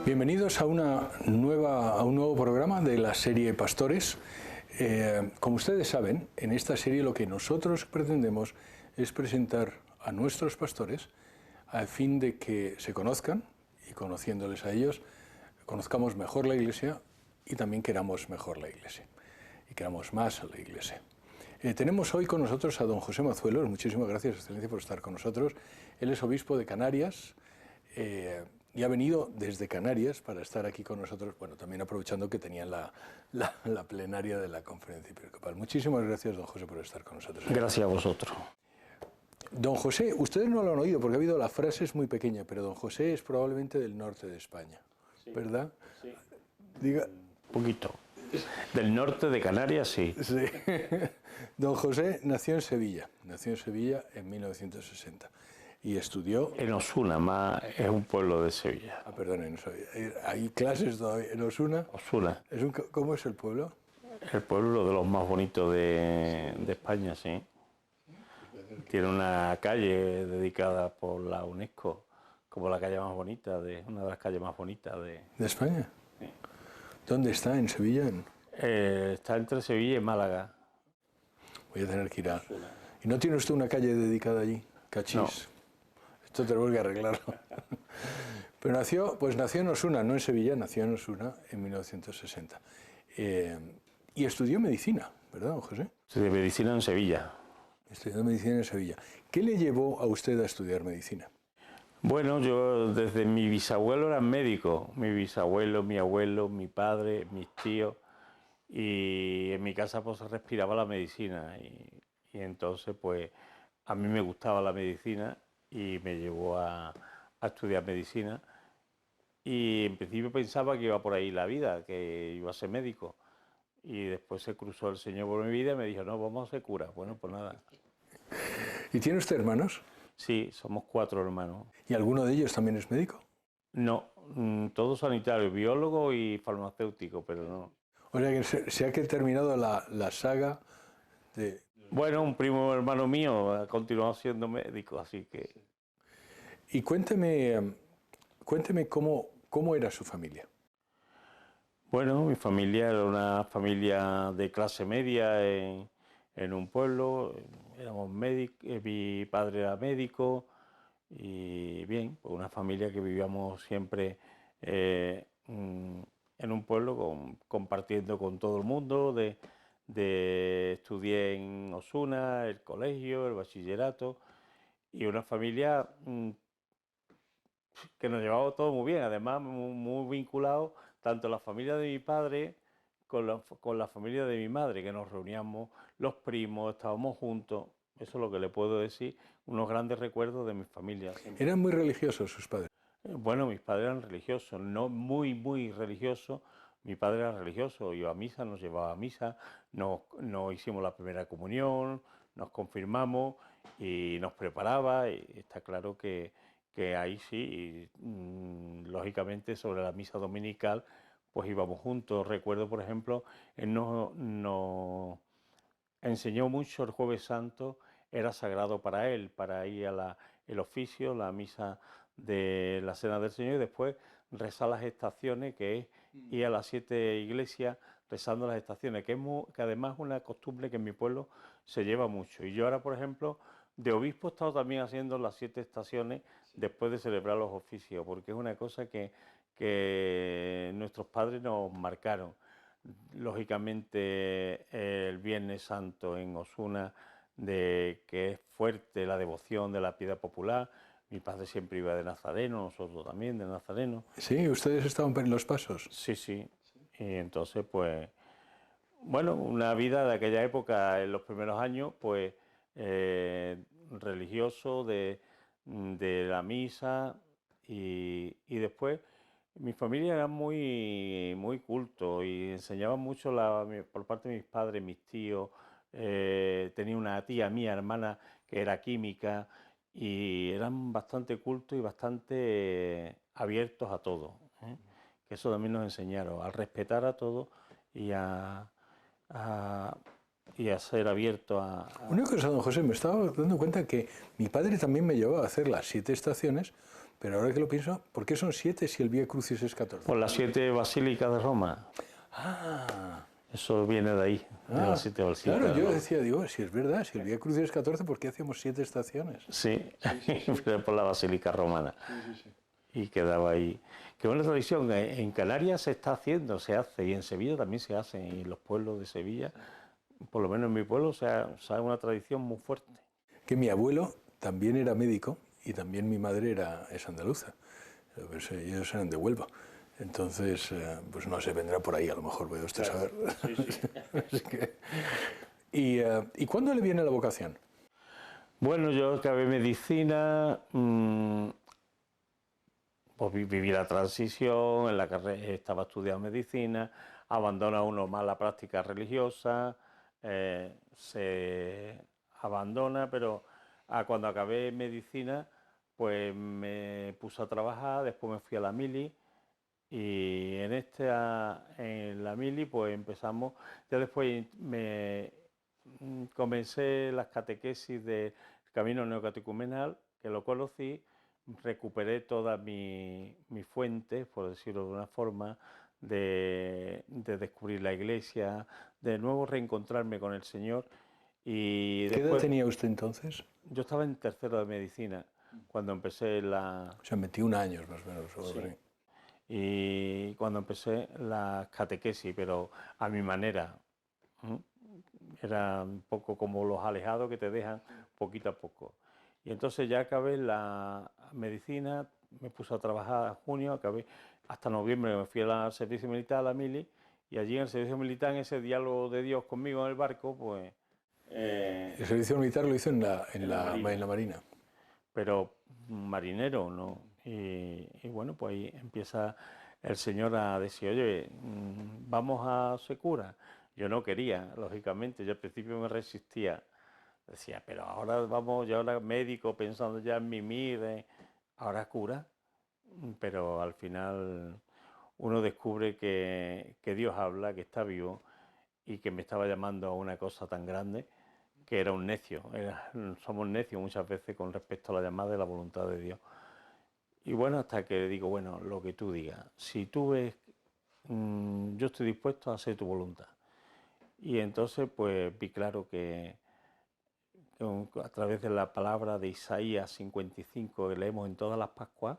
Bienvenidos a un nuevo programa de la serie Pastores. Como ustedes saben, en esta serie lo que nosotros pretendemos es presentar a nuestros pastores al fin de que se conozcan y, conociéndoles a ellos, conozcamos mejor la Iglesia y también queramos mejor la Iglesia y queramos más a la Iglesia. Tenemos hoy con nosotros a don José Mazuelos. Muchísimas gracias, Excelencia, por estar con nosotros. Él es obispo de Canarias y ha venido desde Canarias para estar aquí con nosotros, bueno, también aprovechando que tenían la plenaria de la conferencia episcopal. Muchísimas gracias, don José, por estar con nosotros. Gracias a vosotros. Don José, ustedes no lo han oído porque ha habido, la frase es muy pequeña, pero don José es probablemente del norte de España, sí, ¿verdad? Sí. Diga. Un poquito. Del norte de Canarias, sí. Sí. Don José nació en Sevilla en 1960 y estudió... En Osuna, es un pueblo de Sevilla. Ah, perdón, no sabía. ¿Hay clases todavía en Osuna? Osuna. ¿Cómo es el pueblo? El pueblo de los más bonitos de España, sí. Tiene una calle dedicada por la UNESCO como la calle más bonita, una de las calles más bonitas de España. Sí. ¿Dónde está? ¿En Sevilla? Está entre Sevilla y Málaga. Voy a tener que ir a... ¿Y no tiene usted una calle dedicada allí? Cachís. No. Esto tenemos que arreglarlo. Pero nació en Osuna, no en Sevilla, nació en Osuna en 1960. Y estudió medicina, ¿verdad, don José? Estudié medicina en Sevilla. Estudió medicina en Sevilla. ¿Qué le llevó a usted a estudiar medicina? Bueno, yo desde mi bisabuelo eran médicos. Mi bisabuelo, mi abuelo, mi padre, mis tíos. Y en mi casa pues se respiraba la medicina. Y entonces pues a mí me gustaba la medicina y me llevó a estudiar medicina. Y en principio pensaba que iba por ahí la vida, que iba a ser médico. Y después se cruzó el Señor por mi vida y me dijo, no, vamos a ser curas. Bueno, pues nada. ¿Y tiene usted hermanos? Sí, somos 4 hermanos. ¿Y alguno de ellos también es médico? No, todos sanitarios, biólogo y farmacéutico, pero no. O sea que se ha terminado la saga de... Bueno, un primo hermano mío ha continuado siendo médico, así que... Y cuénteme cómo era su familia. Bueno, mi familia era una familia de clase media en un pueblo, éramos médicos, mi padre era médico y bien, pues una familia que vivíamos siempre en un pueblo compartiendo con todo el mundo, estudié en Osuna, el colegio, el bachillerato y una familia que nos llevaba todo muy bien, además muy vinculado tanto la familia de mi padre con la familia de mi madre, que nos reuníamos los primos, estábamos juntos. Eso es lo que le puedo decir, unos grandes recuerdos de mi familia. Siempre. ¿Eran muy religiosos sus padres? Bueno, mis padres eran religiosos, no muy religiosos. Mi padre era religioso, iba a misa, nos llevaba a misa, nos hicimos la primera comunión, nos confirmamos y nos preparaba. Y está claro que ahí sí, lógicamente sobre la misa dominical, pues íbamos juntos. Recuerdo, por ejemplo, él nos enseñó mucho el Jueves Santo, era sagrado para él, para ir a el oficio, la misa de la Cena del Señor y después rezar las estaciones, que es ir a las 7 iglesias rezando las estaciones, que además es una costumbre que en mi pueblo se lleva mucho. Y yo ahora, por ejemplo, de obispo he estado también haciendo las 7 estaciones después de celebrar los oficios, porque es una cosa que nuestros padres nos marcaron. Lógicamente el Viernes Santo en Osuna, que es fuerte la devoción de la piedad popular. Mi padre siempre iba de nazareno, nosotros también de nazareno. Sí, ¿ustedes estaban en los pasos? Sí. Y entonces, pues, bueno, una vida de aquella época, en los primeros años, pues, religioso, de la misa y después... Mi familia era muy culto y enseñaban mucho por parte de mis padres, mis tíos. Tenía una tía mía, hermana, que era química y eran bastante cultos y bastante abiertos a todo. Que eso también nos enseñaron, a respetar a todo y a ser abierto a... Una cosa, don José, me estaba dando cuenta que mi padre también me llevaba a hacer las 7 estaciones, Pero ahora que lo pienso, ¿por qué son 7 si el Vía Crucis es 14? Por las 7 basílicas de Roma. Ah, Eso viene de ahí, de las 7 basílicas. claro, de yo Roma. decía, digo, si es verdad, si el Vía Crucis es 14, ¿por qué hacemos 7 estaciones? Sí, pero por la basílica romana. Y quedaba ahí. Que una tradición, en Canarias se está haciendo, se hace, y en Sevilla también se hace, y en los pueblos de Sevilla, por lo menos en mi pueblo, se ha una tradición muy fuerte. Que mi abuelo también era médico y también mi madre es andaluza. Pues ellos eran de Huelva. Entonces, pues no sé, vendrá por ahí, a lo mejor, puede usted saber. Así que, ¿y cuándo le viene la vocación? Bueno, yo acabé medicina, pues viví la transición, en la carrera estaba estudiando medicina, abandona uno más la práctica religiosa, se abandona, pero cuando acabé medicina, pues me puse a trabajar, después me fui a la mili, y en la mili pues empezamos, ya después comencé las catequesis del camino neocatecumenal, que lo conocí, recuperé toda mi fuente, por decirlo de una forma, de descubrir la iglesia, de nuevo reencontrarme con el Señor. Y ¿Qué edad después, tenía usted entonces? yo estaba en tercero de medicina, cuando empecé la... O sea, 21 años más o menos. O Sí. algo así. Y cuando empecé la catequesis, pero a mi manera. ¿Mm? Era un poco como los alejados que te dejan poquito a poco. Y entonces ya acabé la medicina, me puse a trabajar en junio, acabé hasta noviembre, me fui al servicio militar, a la mili, y allí en el servicio militar, en ese diálogo de Dios conmigo en el barco, pues... El servicio militar lo hizo en la Marina. Pero marinero, ¿no? Y bueno, pues ahí empieza el Señor a decir, oye, vamos a ser cura. Yo no quería, lógicamente, yo al principio me resistía. Decía, pero ahora vamos, yo ahora médico, pensando ya en mimir, ahora cura. Pero al final uno descubre que Dios habla, que está vivo y que me estaba llamando a una cosa tan grande, que era un necio. Somos necios muchas veces con respecto a la llamada de la voluntad de Dios. Y bueno, hasta que digo, bueno, lo que tú digas, si tú ves, yo estoy dispuesto a hacer tu voluntad. Y entonces pues vi claro que a través de la palabra de Isaías 55 que leemos en todas las Pascuas,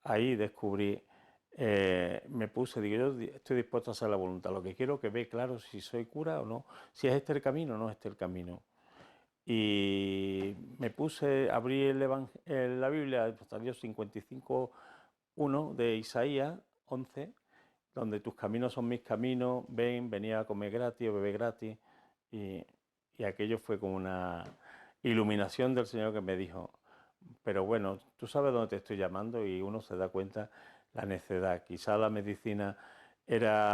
ahí descubrí, me puse, digo, yo estoy dispuesto a hacer la voluntad. Lo que quiero que ve claro si soy cura o no, si es este el camino o no es este el camino. Y me puse, abrí la Biblia, salió 55:1 de Isaías 11, donde tus caminos son mis caminos, venía a comer gratis o beber gratis. Y aquello fue como una iluminación del Señor que me dijo, pero bueno, tú sabes dónde te estoy llamando, y uno se da cuenta la necedad. Quizá la medicina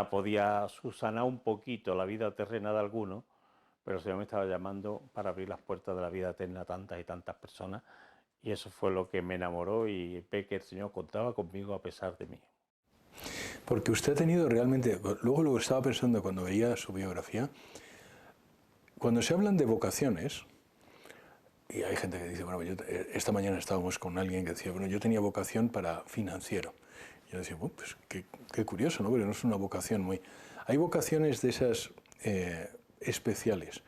podía subsanar un poquito la vida terrena de algunos, pero el Señor me estaba llamando para abrir las puertas de la vida eterna a tantas y tantas personas, y eso fue lo que me enamoró, y ve que el Señor contaba conmigo a pesar de mí. Porque usted ha tenido realmente, luego lo estaba pensando cuando veía su biografía, cuando se hablan de vocaciones, y hay gente que dice, bueno, esta mañana estábamos con alguien que decía, bueno, yo tenía vocación para financiero. Y yo decía, bueno, pues qué curioso, ¿no? Pero no es una vocación muy... Hay vocaciones de esas especiales,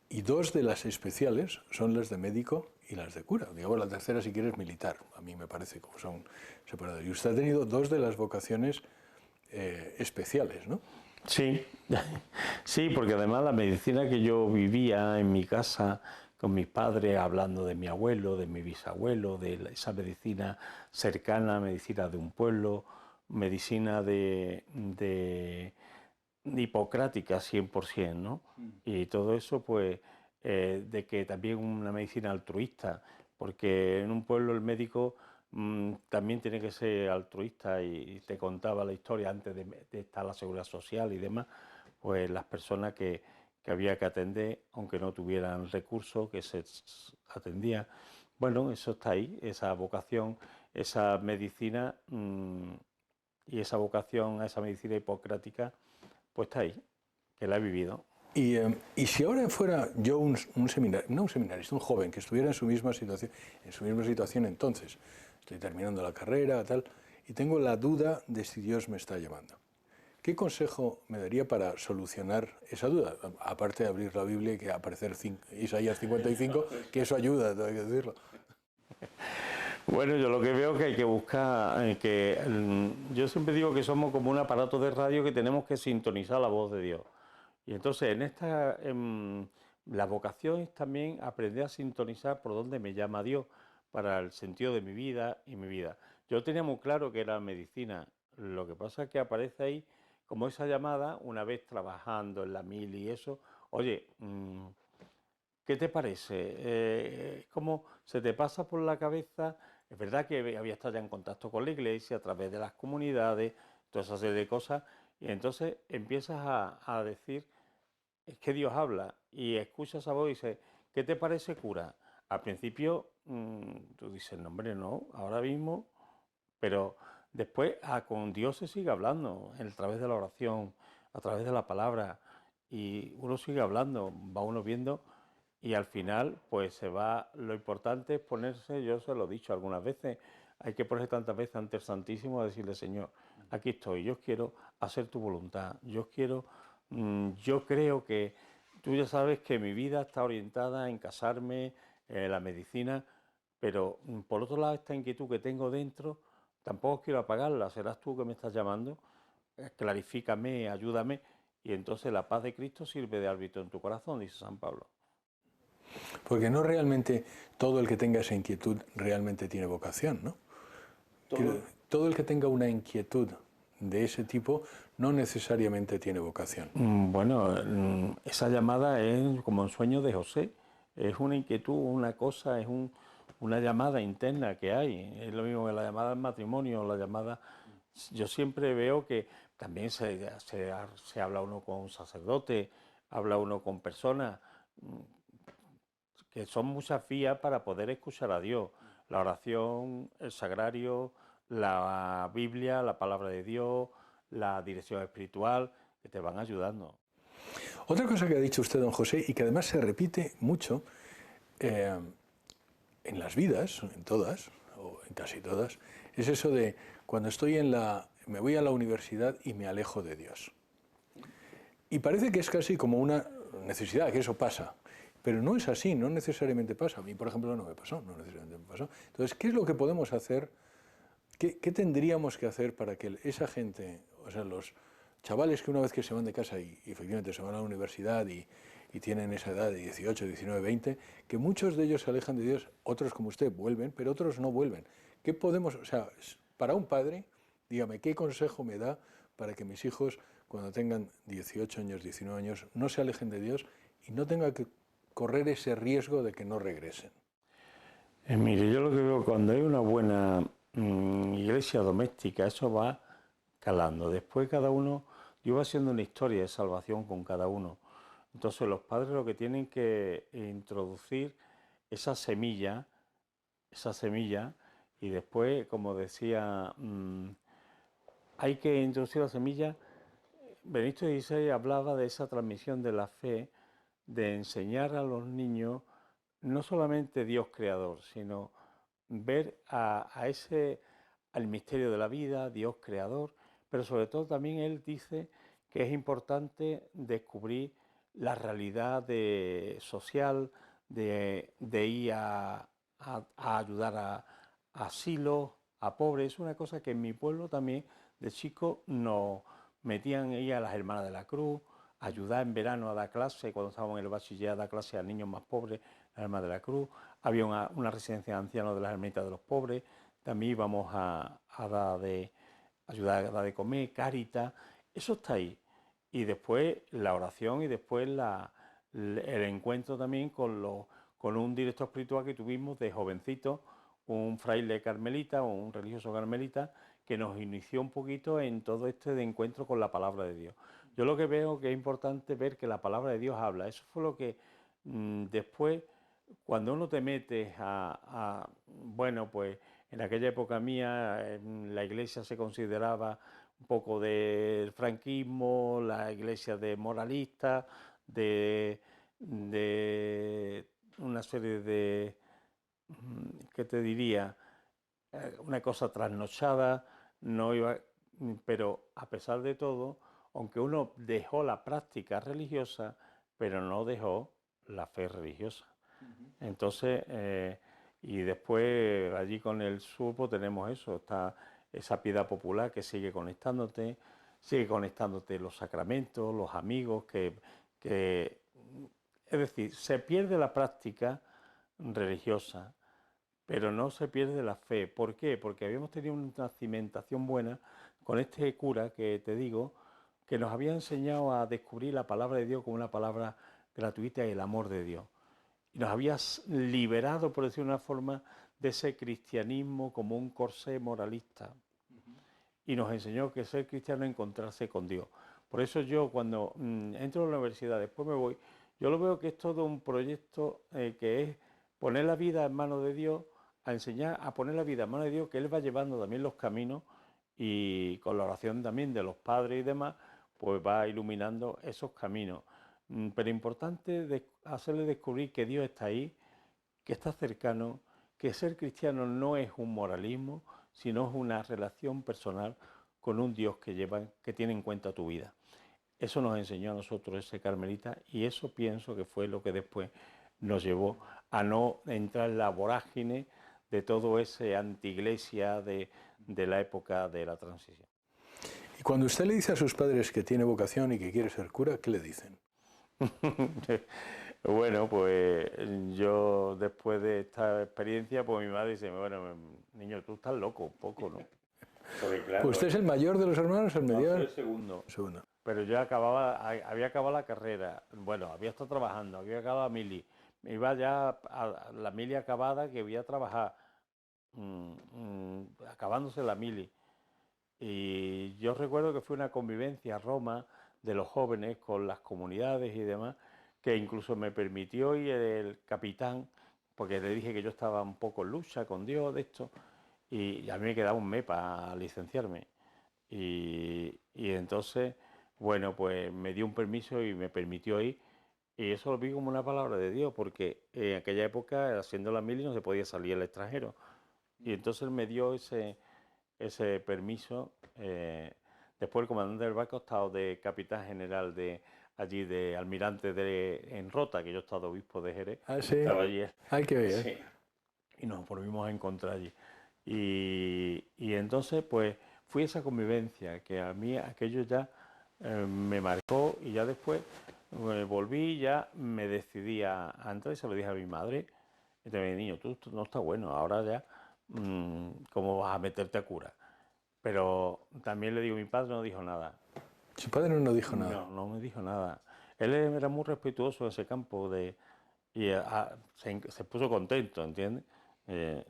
y dos de las especiales son las de médico y las de cura. Digamos, la tercera, si quieres, militar. A mí me parece como son separadas. Y usted ha tenido dos de las vocaciones especiales, ¿no? Sí, sí, porque además la medicina que yo vivía en mi casa con mis padres, hablando de mi abuelo, de mi bisabuelo, de esa medicina cercana, medicina de un pueblo, medicina de hipocrática 100%, ¿no? Y todo eso, pues, de que también una medicina altruista, porque en un pueblo el médico también tiene que ser altruista, y te contaba la historia antes de estar la seguridad social y demás, pues las personas que había que atender, aunque no tuvieran recursos, que se atendía. Bueno, eso está ahí, esa vocación, esa medicina y esa vocación a esa medicina hipocrática, pues está ahí, que la he vivido. Y si ahora fuera yo un seminarista, un joven que estuviera en su misma situación entonces, estoy terminando la carrera, tal, y tengo la duda de si Dios me está llamando. ¿Qué consejo me daría para solucionar esa duda? Aparte de abrir la Biblia y que aparecer Isaías 55, que eso ayuda, hay que decirlo. Bueno, yo lo que veo es que hay que buscar, yo siempre digo que somos como un aparato de radio que tenemos que sintonizar la voz de Dios. Y entonces la vocación es también aprender a sintonizar por dónde me llama Dios para el sentido de mi vida y mi vida. Yo tenía muy claro que era medicina, lo que pasa es que aparece ahí como esa llamada una vez trabajando en la mili y eso, oye, ¿qué te parece? ¿Cómo se te pasa por la cabeza? Es verdad que había estado ya en contacto con la iglesia a través de las comunidades, toda esa serie de cosas, y entonces empiezas a decir, es que Dios habla, y escuchas a voz y dices, ¿qué te parece cura? Al principio tú dices, no, hombre, no, ahora mismo, pero después con Dios se sigue hablando, a través de la oración, a través de la palabra, y uno sigue hablando, va uno viendo y al final pues se va, lo importante es ponerse, yo se lo he dicho algunas veces, hay que ponerse tantas veces ante el Santísimo a decirle, Señor, aquí estoy, yo quiero hacer tu voluntad, yo creo que tú ya sabes que mi vida está orientada en casarme, en la medicina, pero por otro lado esta inquietud que tengo dentro, tampoco quiero apagarla, serás tú que me estás llamando, clarifícame, ayúdame, y entonces la paz de Cristo sirve de árbitro en tu corazón, dice San Pablo. Porque no realmente todo el que tenga esa inquietud realmente tiene vocación, ¿no? Todo el que tenga una inquietud de ese tipo no necesariamente tiene vocación. Bueno, esa llamada es como un sueño de José, es una inquietud, una cosa, una llamada interna que hay, es lo mismo que la llamada al matrimonio, la llamada... Yo siempre veo que también se habla uno con un sacerdote, habla uno con personas, que son muchas vías para poder escuchar a Dios. La oración, el sagrario, la Biblia, la palabra de Dios, la dirección espiritual, que te van ayudando. Otra cosa que ha dicho usted, don José, y que además se repite mucho en las vidas, en todas, o en casi todas, es eso de cuando me voy a la universidad y me alejo de Dios. Y parece que es casi como una necesidad, que eso pasa. Pero no es así, no necesariamente pasa. A mí, por ejemplo, no me pasó, no necesariamente me pasó. Entonces, ¿qué es lo que podemos hacer? ¿Qué tendríamos que hacer para que esa gente, o sea, los chavales que una vez que se van de casa y efectivamente se van a la universidad y tienen esa edad de 18, 19, 20, que muchos de ellos se alejan de Dios, otros como usted vuelven, pero otros no vuelven? ¿Qué podemos, o sea, para un padre, dígame, qué consejo me da para que mis hijos, cuando tengan 18 años, 19 años, no se alejen de Dios y no tengan que correr ese riesgo de que no regresen? Mire, yo lo que veo cuando hay una buena iglesia doméstica, eso va calando. Después cada uno, Dios va haciendo una historia de salvación con cada uno. Entonces los padres lo que tienen que introducir esa semilla, y después, como decía, hay que introducir la semilla. Benito XVI hablaba de esa transmisión de la fe, de enseñar a los niños no solamente Dios creador, sino ver al misterio de la vida, Dios creador, pero sobre todo también él dice que es importante descubrir la realidad social, de ir a ayudar a asilos, a pobres. Es una cosa que en mi pueblo también de chico nos metían ahí a las Hermanas de la Cruz, ayudar en verano a dar clase, cuando estábamos en el bachiller a dar clase a niños más pobres, las Hermanas de la Cruz. Había una residencia de ancianos de las Hermanitas de los Pobres, también íbamos a ayudar a dar de comer, Cáritas, eso está ahí. Y después la oración y después el encuentro también con un director espiritual que tuvimos de jovencito, un fraile carmelita o un religioso carmelita, que nos inició un poquito en todo este de encuentro con la palabra de Dios. Yo lo que veo que es importante ver que la palabra de Dios habla. Eso fue lo que después, cuando uno te metes bueno, pues en aquella época mía, la iglesia se consideraba un poco del franquismo, la iglesia de moralistas, de una serie de, ¿qué te diría? una cosa trasnochada, no iba, pero a pesar de todo, aunque uno dejó la práctica religiosa, pero no dejó la fe religiosa. Entonces, y después allí con el sur pues tenemos eso, está esa piedad popular que sigue conectándote los sacramentos, los amigos, que es decir, se pierde la práctica religiosa, pero no se pierde la fe. ¿Por qué? Porque habíamos tenido una cimentación buena con este cura que te digo, que nos había enseñado a descubrir la palabra de Dios como una palabra gratuita y el amor de Dios. Y nos había liberado, por decir una forma, de ese cristianismo como un corsé moralista. Y nos enseñó que ser cristiano es encontrarse con Dios. Por eso yo cuando entro a la universidad, después me voy, yo lo veo que es todo un proyecto que es poner la vida en manos de Dios, a enseñar a poner la vida en manos de Dios, que Él va llevando también los caminos y con la oración también de los padres y demás, pues va iluminando esos caminos. Pero importante hacerle descubrir que Dios está ahí, que está cercano, que ser cristiano no es un moralismo, sino es una relación personal con un Dios que tiene en cuenta tu vida. Eso nos enseñó a nosotros ese carmelita y eso pienso que fue lo que después nos llevó a no entrar en la vorágine de todo ese antiiglesia de la época de la transición. Y cuando usted le dice a sus padres que tiene vocación y que quiere ser cura, ¿qué le dicen? Bueno, pues yo después de esta experiencia, pues mi madre dice, bueno, niño, tú estás loco un poco, ¿no? Porque Pues claro, usted es el mayor de los hermanos, el no, soy mediano. el segundo. Segundo. Pero yo había acabado la carrera, bueno, había estado trabajando, había acabado la mili, me iba ya a la mili acabada que voy a trabajar, acabándose la mili. Y yo recuerdo que fue una convivencia a Roma de los jóvenes con las comunidades y demás, que incluso me permitió ir el capitán, porque le dije que yo estaba un poco en lucha con Dios de esto, y a mí me quedaba un mes para licenciarme. Y entonces, bueno, pues me dio un permiso y me permitió ir, y eso lo vi como una palabra de Dios, porque en aquella época, haciendo la mili, no se podía salir al extranjero. Y entonces me dio ese permiso. Después el comandante del barco ha estado de capitán general de allí, de almirante en Rota, que yo he estado obispo de Jerez. Ah, sí. Estaba allí. Hay que ver. Sí. Y nos volvimos a encontrar allí. Y entonces, pues, fui esa convivencia, que a mí aquello ya me marcó y ya después volví y ya me decidí a entrar y se lo dije a mi madre. Y te dije, niño, tú no está bueno, ahora ya, ¿cómo vas a meterte a cura? Pero también le digo, mi padre no dijo nada. Su padre no dijo nada. No, no me dijo nada. Él era muy respetuoso en ese campo y se puso contento, ¿entiendes?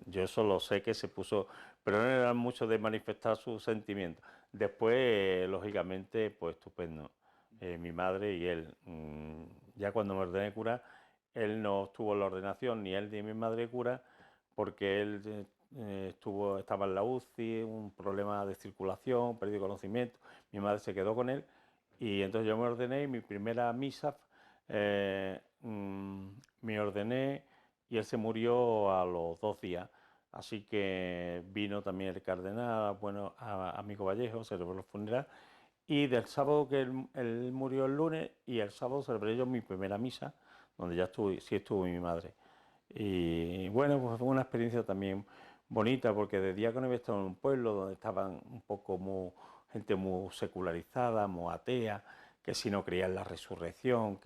Yo solo sé que se puso, pero no era mucho de manifestar sus sentimientos. Después, lógicamente, pues estupendo. Mi madre y él, ya cuando me ordené cura, él no estuvo en la ordenación, ni él ni mi madre cura, porque él estaba en la UCI, un problema de circulación, perdió conocimiento. Mi madre se quedó con él y entonces yo me ordené y mi primera misa me ordené y él se murió a los 2 días. Así que vino también el cardenal, bueno, amigo Vallejo, celebró el funeral. Y del sábado que él murió el lunes y el sábado celebré yo mi primera misa, donde ya sí estuvo mi madre. Y bueno, pues fue una experiencia también bonita porque de diácono había estado en un pueblo donde estaban un poco gente muy secularizada, muy atea, que si no creía en la resurrección,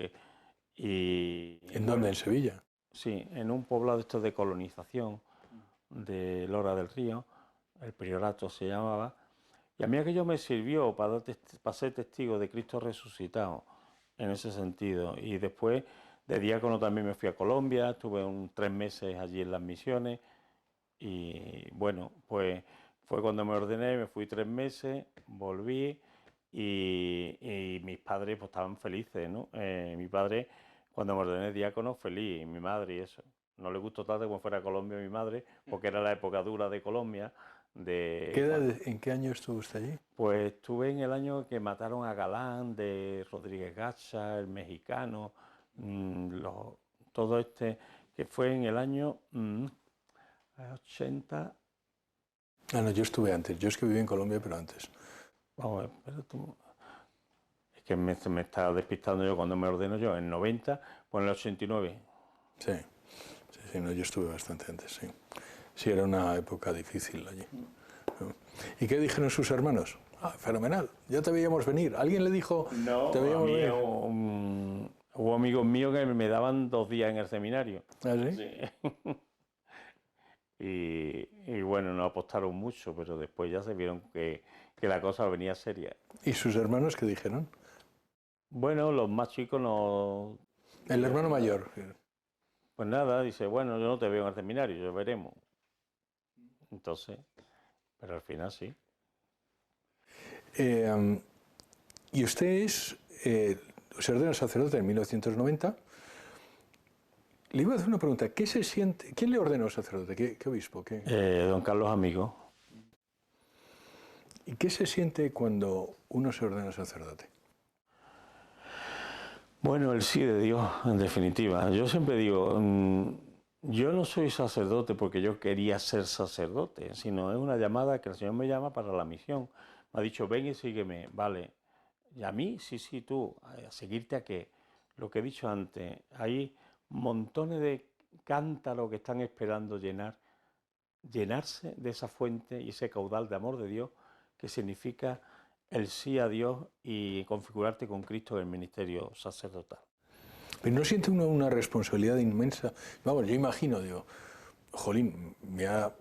¿En dónde? ¿En Sevilla? Sí, en un poblado de estos de colonización de Lora del Río, el priorato se llamaba, y a mí aquello me sirvió para ser testigo de Cristo resucitado en ese sentido. Y después de diácono también me fui a Colombia, estuve 3 meses allí en las misiones y bueno, pues fue cuando me ordené, me fui 3 meses, volví y mis padres pues estaban felices, ¿no? Mi padre cuando me ordené diácono feliz, y mi madre y eso. No le gustó tanto como fuera a Colombia a mi madre, porque era la época dura de Colombia. ¿En qué año estuvo usted allí? Pues estuve en el año que mataron a Galán, de Rodríguez Gacha, el mexicano, todo que fue en el año 80, Ah, no, yo estuve antes. Yo es que viví en Colombia, pero antes. Vamos a ver, pero tú... Es que me está despistando yo cuando me ordeno yo. En 90, pues en el 89. Sí, sí, sí, no, yo estuve bastante antes, sí. Sí, era una época difícil allí. ¿No? ¿Y qué dijeron sus hermanos? Ah, fenomenal, ya te veíamos venir. ¿Alguien le dijo, No, te a veíamos mí venir? hubo amigos míos que me daban 2 días en el seminario. ¿Ah, sí? Sí. Y bueno, no apostaron mucho, pero después ya se vieron que la cosa venía seria. ¿Y sus hermanos qué dijeron? Bueno, los más chicos no El hermano dijeron nada. mayor. Pues nada, dice, bueno, yo no te veo en el seminario, yo veremos. Entonces, pero al final sí. Eh, y usted se ordena sacerdote en 1990. Le iba a hacer una pregunta. ¿Qué se siente? ¿Quién le ordenó sacerdote? ¿Qué obispo? Don Carlos Amigo. ¿Y qué se siente cuando uno se ordena sacerdote? Bueno, el sí de Dios, en definitiva. Yo siempre digo, yo no soy sacerdote porque yo quería ser sacerdote, sino es una llamada que el Señor me llama para la misión. Me ha dicho, ven y sígueme, vale. Y a mí, sí, tú, a seguirte a qué. Lo que he dicho antes, hay montones de cántaros que están esperando llenarse de esa fuente y ese caudal de amor de Dios que significa el sí a Dios y configurarte con Cristo en el ministerio sacerdotal. Pero no siente uno una responsabilidad inmensa. Vamos, yo imagino, digo, jolín, me ha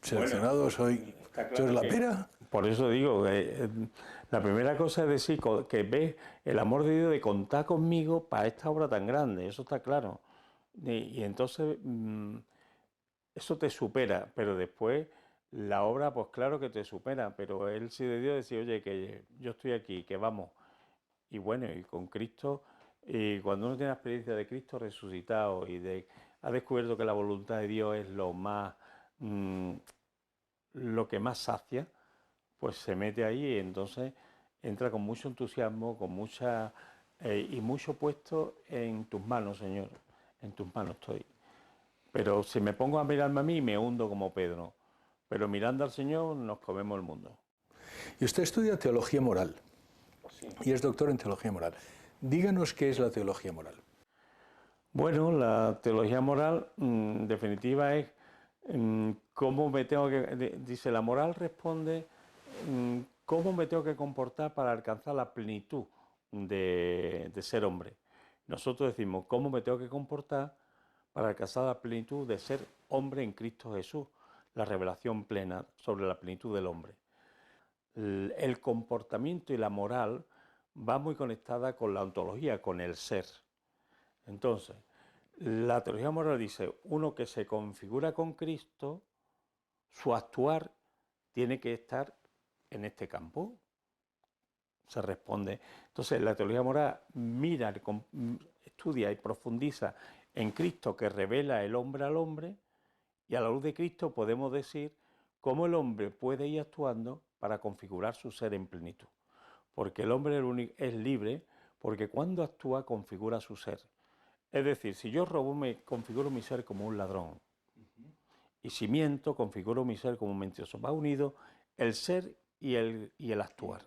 seleccionado, soy la pera. Por eso digo, la primera cosa es decir que ves el amor de Dios de contar conmigo para esta obra tan grande, eso está claro. Y entonces eso te supera, pero después la obra, pues claro que te supera, pero él sí de Dios decía, oye, que yo estoy aquí, que vamos. Y bueno, y con Cristo, y cuando uno tiene la experiencia de Cristo resucitado ha descubierto que la voluntad de Dios es mm, lo que más sacia, pues se mete ahí y entonces entra con mucho entusiasmo, y mucho puesto en tus manos, Señor, en tus manos estoy. Pero si me pongo a mirarme a mí, me hundo como Pedro. Pero mirando al Señor, nos comemos el mundo. Y usted estudia teología moral Sí. y es doctor en teología moral. Díganos qué es la teología moral. Bueno, la teología moral, en definitiva, es cómo me tengo que... Dice, la moral responde cómo me tengo que comportar para alcanzar la plenitud de ser hombre. Nosotros decimos, cómo me tengo que comportar para alcanzar la plenitud de ser hombre en Cristo Jesús, la revelación plena sobre la plenitud del hombre. El comportamiento y la moral va muy conectada con la ontología, con el ser. Entonces, la teología moral dice, uno que se configura con Cristo, su actuar tiene que estar en este campo. Se responde. Entonces, la teología moral mira, estudia y profundiza en Cristo que revela el hombre al hombre, y a la luz de Cristo podemos decir cómo el hombre puede ir actuando para configurar su ser en plenitud. Porque el hombre es libre, porque cuando actúa configura su ser. Es decir, si yo robo, me configuro mi ser como un ladrón. Y si miento, configuro mi ser como un mentiroso. Va unido el ser y el actuar.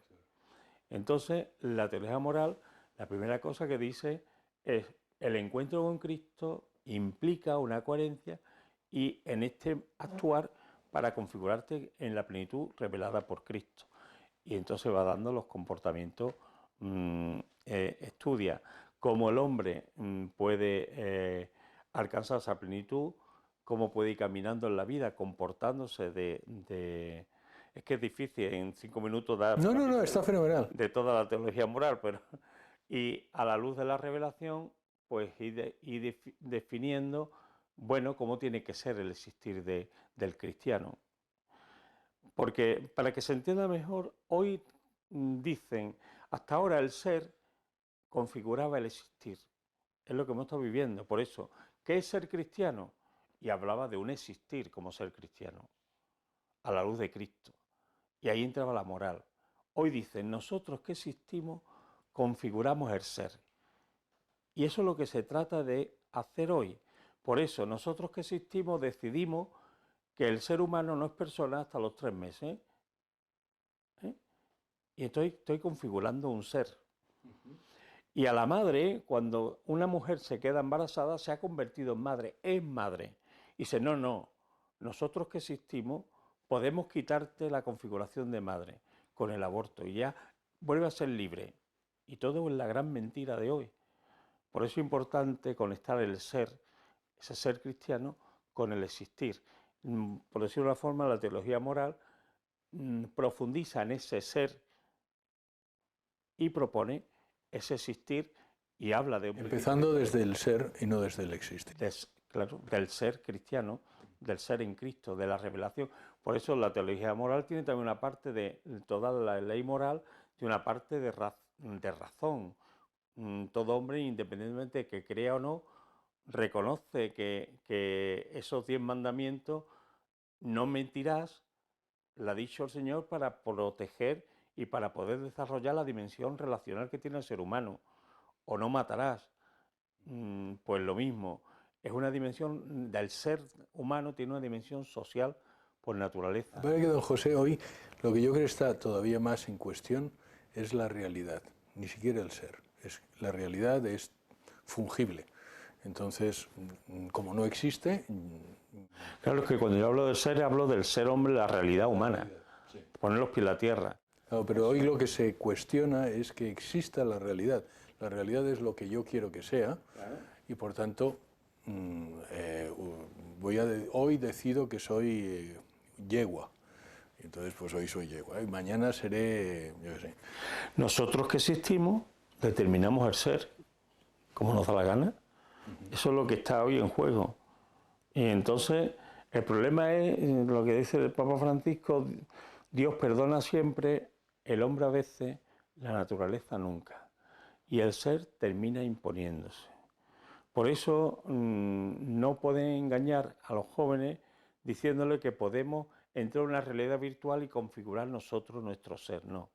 Entonces, la teología moral, la primera cosa que dice es el encuentro con Cristo implica una coherencia y en este actuar para configurarte en la plenitud revelada por Cristo. Y entonces va dando los comportamientos, estudia cómo el hombre puede alcanzar esa plenitud, cómo puede ir caminando en la vida, comportándose Es que es difícil en 5 minutos dar un No, capítulo está fenomenal. de toda la teología moral, pero y a la luz de la revelación, pues ir definiendo, bueno, cómo tiene que ser el existir del cristiano. Porque para que se entienda mejor, hoy dicen, hasta ahora el ser configuraba el existir. Es lo que hemos estado viviendo. Por eso, ¿qué es ser cristiano? Y hablaba de un existir como ser cristiano, a la luz de Cristo. Y ahí entraba la moral. Hoy dicen, nosotros que existimos configuramos el ser. Y eso es lo que se trata de hacer hoy. Por eso, nosotros que existimos decidimos que el ser humano no es persona hasta los 3 meses. ¿Eh? Y estoy configurando un ser. Y a la madre, cuando una mujer se queda embarazada, se ha convertido en madre, es madre. Y dice, no, no, nosotros que existimos podemos quitarte la configuración de madre con el aborto y ya vuelve a ser libre. Y todo es la gran mentira de hoy. Por eso es importante conectar el ser, ese ser cristiano, con el existir. Por decirlo de una forma, la teología moral profundiza en ese ser y propone ese existir y habla de un Empezando desde el ser y no desde el existir. claro, del ser cristiano, del ser en Cristo, de la revelación. Por eso la teología moral tiene también una parte de, toda la ley moral, tiene una parte de razón. Todo hombre, independientemente de que crea o no, reconoce que esos 10 mandamientos, no mentirás, lo ha dicho el Señor para proteger y para poder desarrollar la dimensión relacional que tiene el ser humano. O no matarás, pues lo mismo. Es una dimensión del ser humano, tiene una dimensión social por naturaleza. Parece que don José hoy lo que yo creo está todavía más en cuestión es la realidad, ni siquiera el ser. La realidad es fungible. Entonces, como no existe... Claro, es que cuando yo hablo del ser hombre, la realidad humana. Sí. Poner los pies en la tierra. Claro, pero hoy lo que se cuestiona es que exista la realidad. La realidad es lo que yo quiero que sea, claro. Y por tanto, hoy decido que soy yegua. Entonces, pues hoy soy yegua. Y mañana seré, yo qué sé. Nosotros que existimos determinamos el ser, como nos da la gana. Eso es lo que está hoy en juego. Y entonces, el problema es lo que dice el Papa Francisco: Dios perdona siempre, el hombre a veces, la naturaleza nunca. Y el ser termina imponiéndose. Por eso no pueden engañar a los jóvenes diciéndole que podemos entrar en una realidad virtual y configurar nosotros nuestro ser. No.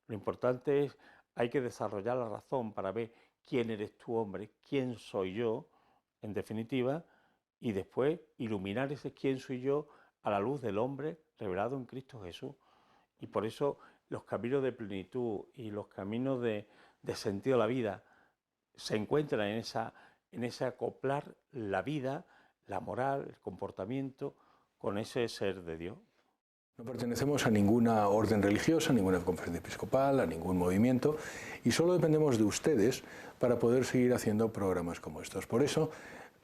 Lo importante es, hay que desarrollar la razón para ver quién eres tú, hombre, quién soy yo, en definitiva, y después iluminar ese quién soy yo a la luz del hombre revelado en Cristo Jesús. Y por eso los caminos de plenitud y los caminos de sentido de la vida se encuentran en ese acoplar la vida, la moral, el comportamiento con ese ser de Dios. No pertenecemos a ninguna orden religiosa, a ninguna conferencia episcopal, a ningún movimiento, y solo dependemos de ustedes para poder seguir haciendo programas como estos. Por eso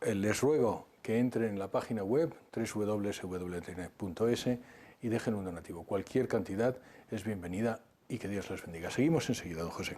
les ruego que entren en la página web www.swtnet.es y dejen un donativo. Cualquier cantidad es bienvenida y que Dios les bendiga. Seguimos enseguida, don José.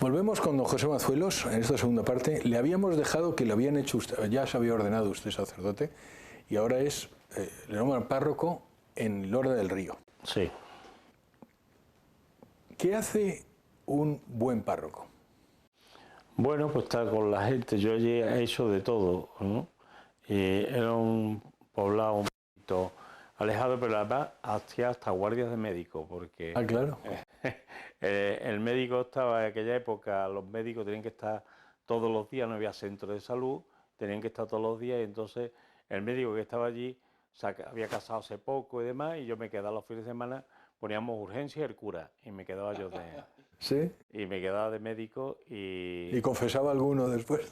Volvemos con don José Mazuelos en esta segunda parte. Le habíamos dejado que le habían hecho usted, ya se había ordenado usted sacerdote y ahora es, le nombran párroco en Lora del Río. Sí. ¿Qué hace un buen párroco? Bueno, pues estar con la gente. Yo allí he hecho de todo, ¿no? Era un poblado un poquito alejado, pero además hacía hasta guardias de médicos, porque Ah, claro. el médico estaba en aquella época, los médicos tenían que estar todos los días, no había centro de salud, tenían que estar todos los días, y entonces el médico que estaba allí había casado hace poco y demás, y yo me quedaba los fines de semana, poníamos urgencia y el cura, y me quedaba yo de... ¿Sí? Y me quedaba de médico y... ¿Y confesaba alguno después?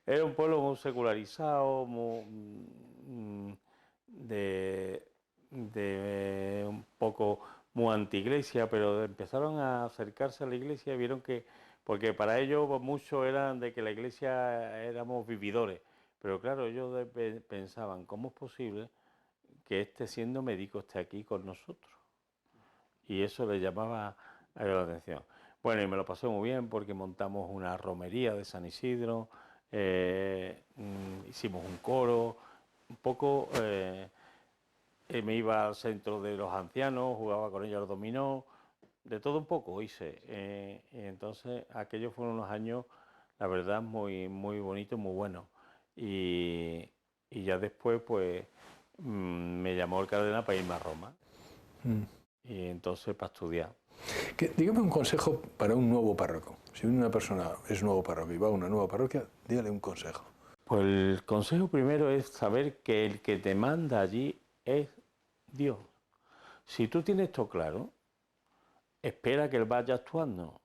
Era un pueblo muy secularizado, un poco muy anti-iglesia, pero empezaron a acercarse a la iglesia y vieron que, porque para ellos pues, muchos eran de que la iglesia éramos vividores, pero claro, ellos pensaban, ¿cómo es posible que este siendo médico esté aquí con nosotros? Y eso les llamaba a ellos la atención. Bueno, y me lo pasé muy bien porque montamos una romería de San Isidro, hicimos un coro, un poco, me iba al centro de los ancianos, jugaba con ellos al dominó, de todo un poco hice. Y entonces aquellos fueron unos años, la verdad, muy, muy bonitos, muy buenos. Y ya después, pues, me llamó el cardenal para irme a Roma. Y entonces para estudiar. Dígame un consejo para un nuevo párroco. Si una persona es nuevo párroco y va a una nueva parroquia, dígale un consejo. Pues el consejo primero es saber que el que te manda allí es Dios. Si tú tienes esto claro, espera que Él vaya actuando.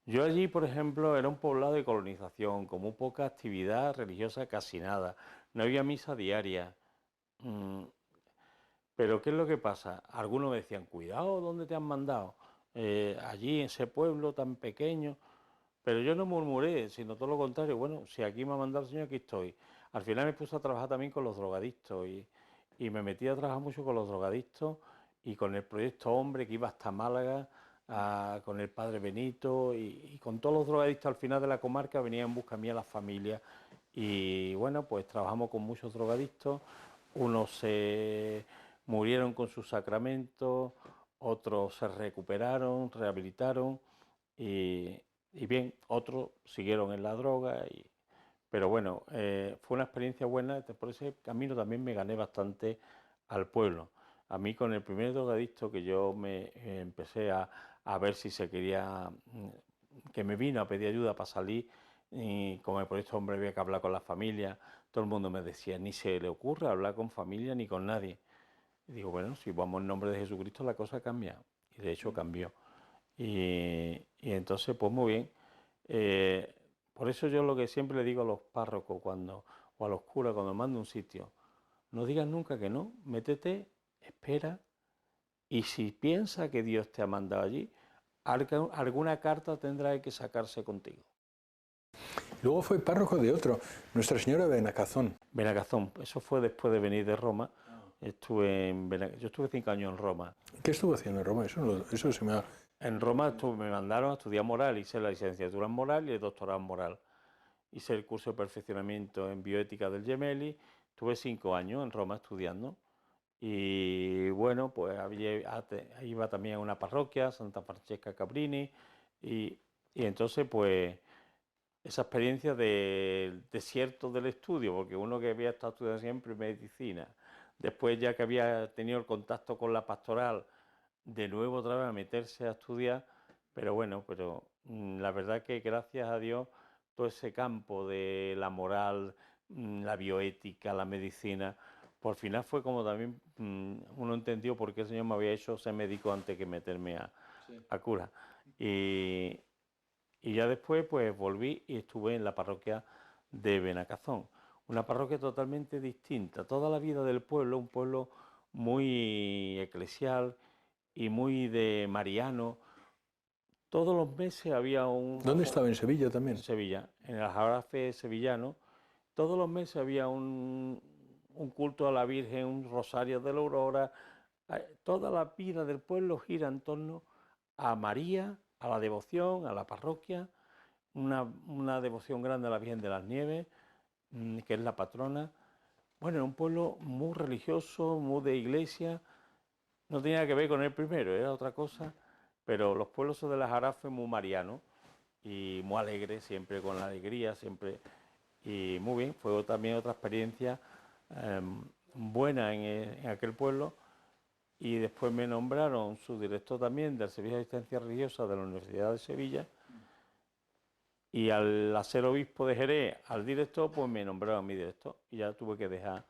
Yo allí, por ejemplo, era un poblado de colonización, con muy poca actividad religiosa, casi nada. No había misa diaria. Pero ¿qué es lo que pasa? Algunos me decían, cuidado, ¿dónde te han mandado? Allí, en ese pueblo tan pequeño. Pero yo no murmuré, sino todo lo contrario. Bueno, si aquí me ha mandado el Señor, aquí estoy. Al final me puse a trabajar también con los drogadictos y me metí a trabajar mucho con los drogadictos y con el proyecto Hombre, que iba hasta Málaga, con el padre Benito y con todos los drogadictos al final de la comarca venían en busca mía las familias. Y bueno, pues trabajamos con muchos drogadictos. Unos se murieron con sus sacramentos, otros se recuperaron, rehabilitaron y bien, otros siguieron en la droga, pero bueno, fue una experiencia buena, por ese camino también me gané bastante al pueblo. A mí con el primer drogadicto que yo me empecé a ver si se quería, que me vino a pedir ayuda para salir, y como por este hombre había que hablar con la familia, todo el mundo me decía, ni se le ocurre hablar con familia ni con nadie. Y digo, bueno, si vamos en nombre de Jesucristo la cosa cambia, y de hecho cambió. Y entonces, pues muy bien. Eh, por eso yo lo que siempre le digo a los párrocos o a los curas cuando mando un sitio, no digas nunca que no, métete, espera, y si piensa que Dios te ha mandado allí, alguna carta tendrá que sacarse contigo. Luego fue párroco de otro, Nuestra Señora de Benacazón. Benacazón, eso fue después de venir de Roma. Yo estuve 5 años en Roma. ¿Qué estuvo haciendo en Roma? Eso se me ha... En Roma me mandaron a estudiar moral, hice la licenciatura en moral y el doctorado en moral. Hice el curso de perfeccionamiento en bioética del Gemelli, estuve 5 años en Roma estudiando y bueno, pues iba también a una parroquia, Santa Francesca Cabrini, y entonces pues esa experiencia del desierto del estudio, porque uno que había estado estudiando siempre medicina, después ya que había tenido el contacto con la pastoral, de nuevo otra vez a meterse a estudiar, pero bueno, la verdad que gracias a Dios todo ese campo de la moral, la bioética, la medicina, por final fue como también uno entendió por qué el Señor me había hecho ser médico antes que meterme a cura. Y ya después pues volví y estuve en la parroquia de Benacazón, una parroquia totalmente distinta, toda la vida del pueblo, un pueblo muy eclesial y muy de mariano. Todos los meses había ¿Dónde estaba? ¿En Sevilla también? en Sevilla, en el Aljarafe sevillano, todos los meses había un culto a la Virgen, un rosario de la Aurora. Toda la vida del pueblo gira en torno a María a la devoción, a la parroquia, una devoción grande a la Virgen de las Nieves, que es la patrona. Bueno, era un pueblo muy religioso, muy de iglesia, no tenía que ver con el primero, era otra cosa, pero los pueblos de la Jarafe muy marianos y muy alegres, siempre con la alegría, siempre, y muy bien, fue también otra experiencia buena en aquel pueblo. Y después me nombraron subdirector también del Servicio de Asistencia Religiosa de la Universidad de Sevilla, y al ser obispo de Jerez, al director, pues me nombraron a mi director y ya tuve que dejar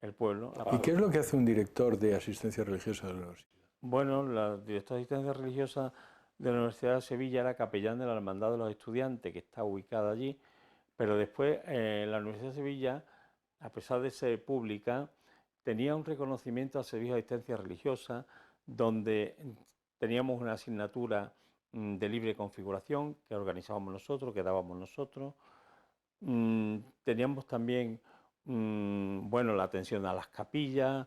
el pueblo. ¿Y qué es lo que hace un director de asistencia religiosa de la universidad? Bueno, la directora de asistencia religiosa de la Universidad de Sevilla era capellán de la Hermandad de los Estudiantes, que está ubicada allí, pero después la Universidad de Sevilla, a pesar de ser pública, tenía un reconocimiento al servicio de asistencia religiosa, donde teníamos una asignatura de libre configuración que organizábamos nosotros, que dábamos nosotros. Teníamos también bueno, la atención a las capillas,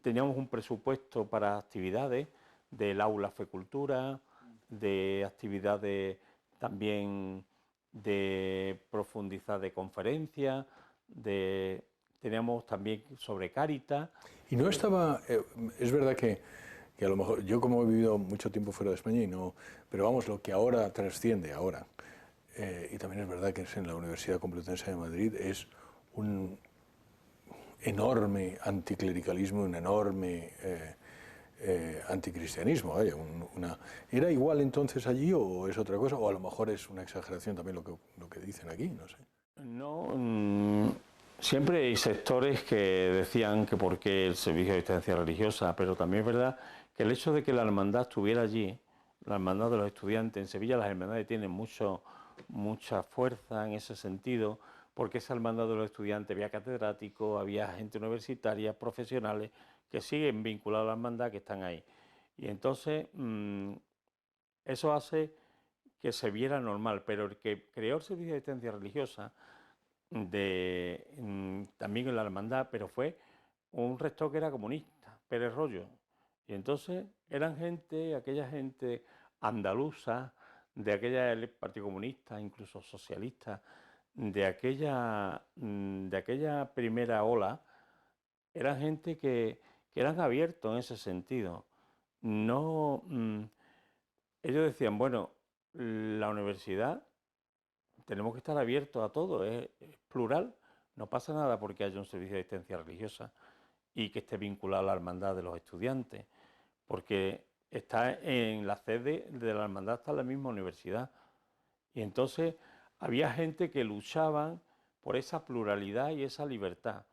teníamos un presupuesto para actividades del aula Fecultura, de actividades también de profundizar de conferencias, teníamos también sobre Cáritas. Y no estaba, es verdad que a lo mejor, yo como he vivido mucho tiempo fuera de España y no, pero vamos, lo que ahora trasciende ahora, y también es verdad que es en la Universidad Complutense de Madrid, es un enorme anticlericalismo, un enorme anticristianismo. Vaya, ¿era igual entonces allí o es otra cosa? O a lo mejor es una exageración también lo que dicen aquí, no sé. No, siempre hay sectores que decían que por qué el servicio de asistencia religiosa, pero también es verdad que el hecho de que la hermandad estuviera allí, la hermandad de los estudiantes, en Sevilla las hermandades tienen mucha fuerza en ese sentido, porque esa hermandad de los estudiantes había catedráticos, había gente universitaria, profesionales, que siguen vinculados a la hermandad, que están ahí. Y entonces eso hace que se viera normal, pero el que creó el servicio de asistencia religiosa también en la hermandad, pero fue un rector que era comunista, Pérez Royo. Y entonces eran aquella gente andaluza, de aquella el Partido Comunista, incluso socialista, de aquella primera ola, eran gente que eran abiertos en ese sentido. No, ellos decían, bueno, la universidad tenemos que estar abiertos a todo, es plural, no pasa nada porque haya un servicio de asistencia religiosa y que esté vinculado a la hermandad de los estudiantes, porque está en la sede de la hermandad, está en la misma universidad. Y entonces había gente que luchaban por esa pluralidad y esa libertad.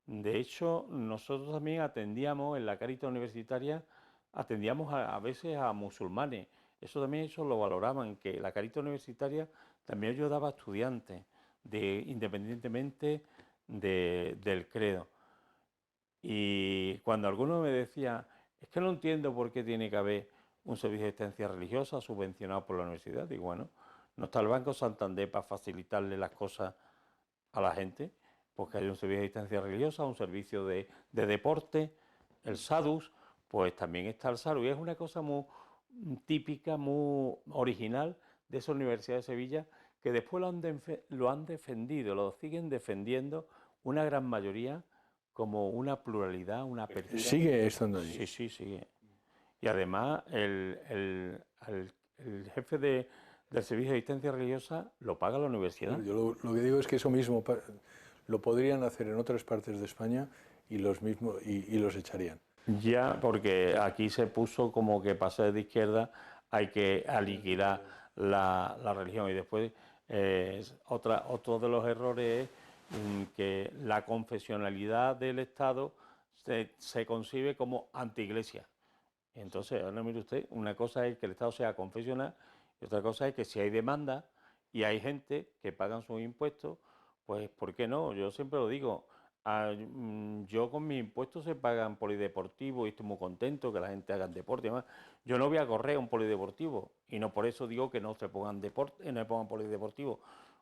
De hecho, nosotros también atendíamos en la Cáritas universitaria, atendíamos a veces a musulmanes. Eso lo valoraban, que la Cáritas universitaria también ayudaba a estudiantes, independientemente del credo. Y cuando alguno me decía, es que no entiendo por qué tiene que haber un servicio de asistencia religiosa subvencionado por la universidad, digo, bueno, no está el Banco Santander para facilitarle las cosas a la gente, porque hay un servicio de asistencia religiosa, un servicio de deporte, el SADUS, pues también está el SADUS, y es una cosa muy típica, muy original de esa Universidad de Sevilla, que después lo han defendido, lo siguen defendiendo una gran mayoría como una pluralidad, una apertura. ¿Sigue estando allí? Sí, sí, sigue. Y además el jefe del servicio de asistencia religiosa lo paga la universidad. Yo lo que digo es que eso mismo lo podrían hacer en otras partes de España y los echarían. Ya, porque aquí se puso como que para ser de izquierda hay que aniquilar la religión. Y después otro de los errores es que la confesionalidad del Estado se concibe como antiiglesia. Entonces, ahora mire usted, una cosa es que el Estado sea confesional y otra cosa es que si hay demanda y hay gente que pagan sus impuestos, pues ¿por qué no? Yo siempre lo digo, yo con mis impuestos se pagan polideportivo y estoy muy contento que la gente haga deporte y demás. Yo no voy a correr a un polideportivo y no por eso digo que no se pongan deporte, no se pongan polideportivo.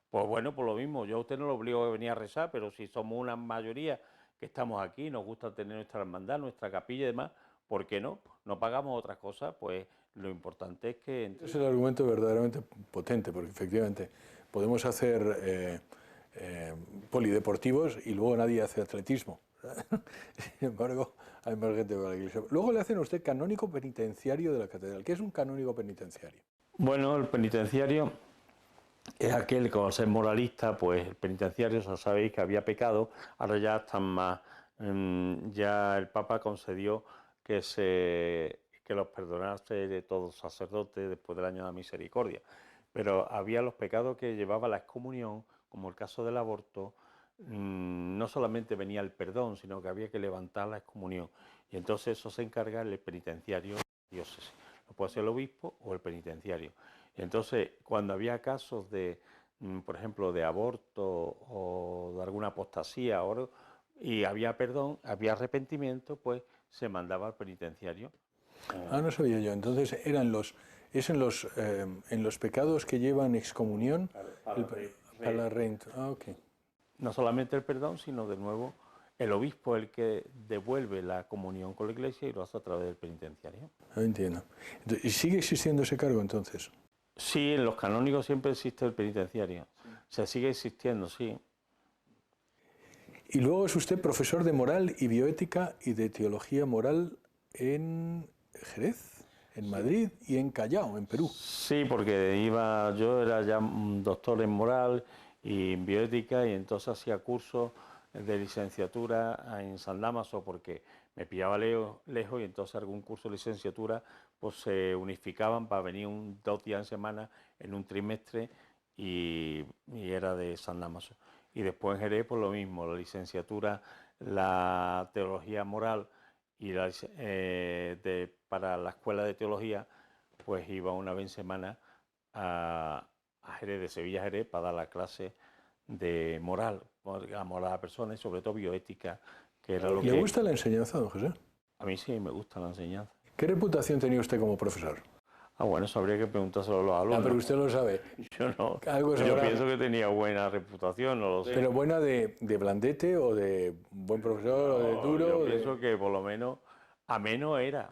Pues bueno, por lo mismo, yo a usted no lo obligo a venir a rezar, pero si somos una mayoría que estamos aquí, nos gusta tener nuestra hermandad, nuestra capilla y demás, ¿por qué no? No pagamos otras cosas, pues lo importante es que... Es el argumento verdaderamente potente, porque efectivamente podemos hacer polideportivos y luego nadie hace atletismo. Sin embargo, hay más gente para la iglesia. Luego le hacen a usted canónigo penitenciario de la catedral. ¿Qué es un canónigo penitenciario? Bueno, el penitenciario es aquel que, al ser moralista, pues el penitenciario, ya sabéis que había pecado, ahora ya están más, ya el Papa concedió que los perdonase de todos sacerdotes después del año de la misericordia. Pero había los pecados que llevaba la excomunión, como el caso del aborto, no solamente venía el perdón, sino que había que levantar la excomunión. Y entonces eso se encarga el penitenciario de la diócesis. Lo puede ser el obispo o el penitenciario. Y entonces, cuando había casos de, por ejemplo, de aborto o de alguna apostasía y había perdón, había arrepentimiento, pues se mandaba al penitenciario. Ah, no sabía yo. Entonces es en los pecados que llevan excomunión para la renta. Ah, ok. No solamente el perdón, sino de nuevo el obispo el que devuelve la comunión con la iglesia y lo hace a través del penitenciario. Ah, entiendo. ¿Y sigue existiendo ese cargo entonces? Sí, en los canónigos siempre existe el penitenciario. Se sigue existiendo, sí. Y luego es usted profesor de moral y bioética y de teología moral en Jerez, en Madrid y en Callao, en Perú. Sí, porque yo era ya un doctor en moral y en bioética y entonces hacía cursos de licenciatura en San Dámaso porque me pillaba lejos y entonces algún curso de licenciatura pues se unificaban para venir 2 días en semana en un trimestre y era de San Dámaso. Y después en Jerez pues lo mismo, la licenciatura, la teología moral y para la escuela de teología pues iba una vez en semana a Jerez, de Sevilla a Jerez, para dar la clase de moral, la moral a personas y sobre todo bioética, que era lo que... ¿Le gusta la enseñanza, don José? A mí sí me gusta la enseñanza. ¿Qué reputación tenía usted como profesor? Ah, bueno, eso habría que preguntárselo a los alumnos. Ah, pero usted lo sabe. Yo no. Algo Yo pienso que tenía buena reputación, no lo sé. ¿Pero buena de blandete o de buen profesor o de duro? Yo pienso que por lo menos ameno era.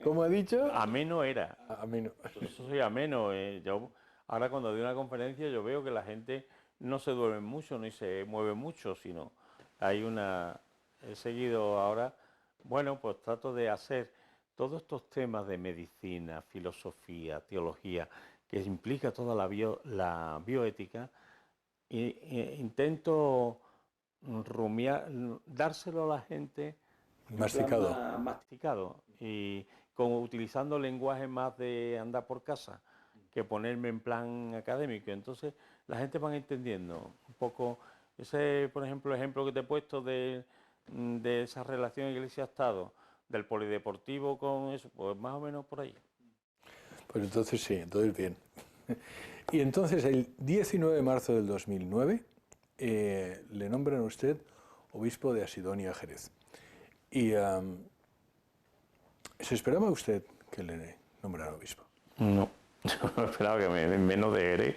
¿Cómo ha dicho? Ameno era. Ameno. Eso sí, ameno. Yo ahora cuando doy una conferencia yo veo que la gente no se duerme mucho ni se mueve mucho, sino he seguido ahora, bueno, pues trato de hacer todos estos temas de medicina, filosofía, teología, que implica toda la bioética, intento dárselo a la gente Masticado. masticado y utilizando lenguaje más de andar por casa que ponerme en plan académico. Entonces la gente va entendiendo un poco ese, por ejemplo, ejemplo que te he puesto de esa relación iglesia-estado, del polideportivo con eso, pues más o menos por ahí. Pues entonces sí, entonces bien. Y entonces el 19 de marzo del 2009 le nombran a usted obispo de Asidonia, Jerez. ¿Y se esperaba usted que le nombrara obispo? No, yo no esperaba que menos de Jerez.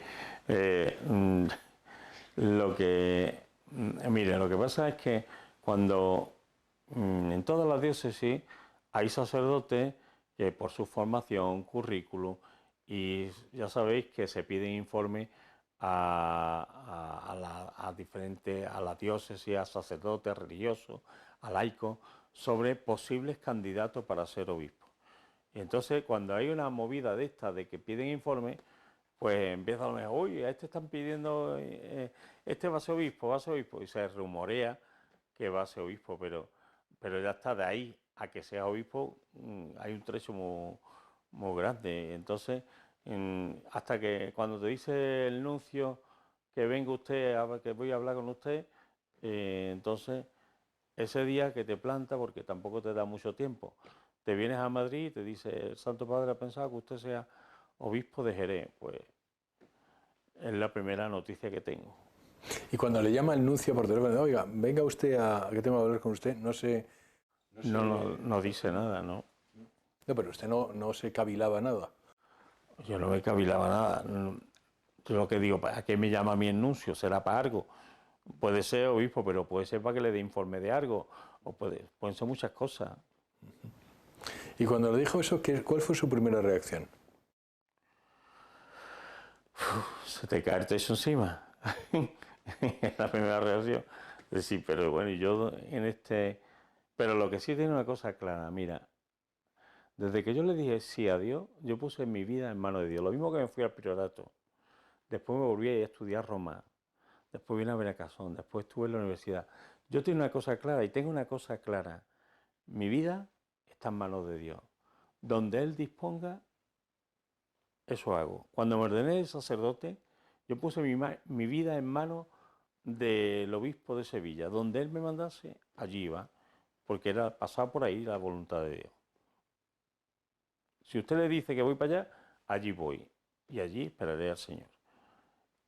Mire, lo que pasa es que cuando en todas las diócesis hay sacerdotes que por su formación, currículum, y ya sabéis que se piden informes a la diócesis, a sacerdotes religiosos, a laicos, sobre posibles candidatos para ser obispos. Y entonces, cuando hay una movida de esta, de que piden informes, pues empieza a lo mejor, oye, a este están pidiendo, este va a ser obispo, y se rumorea que va a ser obispo, pero ya está, de ahí a que sea obispo hay un trecho muy grande. Entonces, hasta que cuando te dice el nuncio que venga usted, que voy a hablar con usted, entonces ese día que te planta, porque tampoco te da mucho tiempo, te vienes a Madrid y te dice, el Santo Padre ha pensado que usted sea obispo de Jerez, pues es la primera noticia que tengo. Y cuando le llama el nuncio por teléfono, oiga, venga usted que tengo que hablar con usted, No dice nada, ¿no? No, pero usted no se cavilaba nada. Yo no me cavilaba nada. Yo lo que digo, ¿a qué me llama a mí el nuncio? ¿Será para algo? Puede ser obispo, pero puede ser para que le dé informe de algo, o pueden ser muchas cosas. Y cuando le dijo eso, ¿cuál fue su primera reacción? Se te cae el techo encima. La primera reacción. Sí, pero bueno, yo en este... Pero lo que sí tiene una cosa clara, mira, desde que yo le dije sí a Dios, yo puse mi vida en manos de Dios. Lo mismo que me fui al priorato. Después me volví a estudiar Roma. Después vine a Benacasón. Después estuve en la universidad. Yo tengo una cosa clara y tengo una cosa clara. Mi vida está en manos de Dios. Donde Él disponga, eso hago. Cuando me ordené de sacerdote, yo puse mi vida en manos del obispo de Sevilla. Donde él me mandase, allí iba, porque era pasar por ahí la voluntad de Dios. Si usted le dice que voy para allá, allí voy. Y allí esperaré al Señor.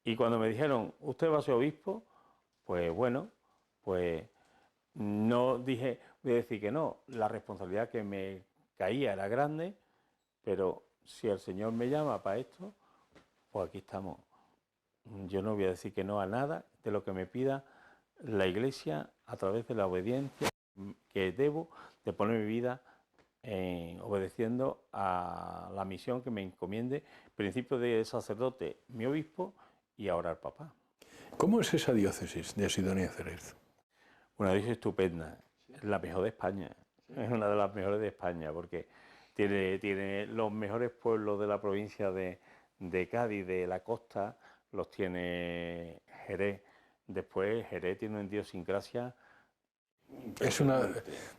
Y cuando me dijeron, usted va a ser obispo, pues bueno, pues no dije, voy a decir que no. La responsabilidad que me caía era grande, pero si el Señor me llama para esto, pues aquí estamos. Yo no voy a decir que no a nada de lo que me pida la Iglesia a través de la obediencia que debo de poner mi vida obedeciendo a la misión que me encomiende, principio de sacerdote, mi obispo y ahora el Papa. ¿Cómo es esa diócesis de Sidonia Jerez? Una diócesis estupenda, es la mejor de España, es una de las mejores de España, porque tiene los mejores pueblos de la provincia de Cádiz, de la costa, los tiene Jerez. Después Jerez tiene una idiosincrasia. Es una,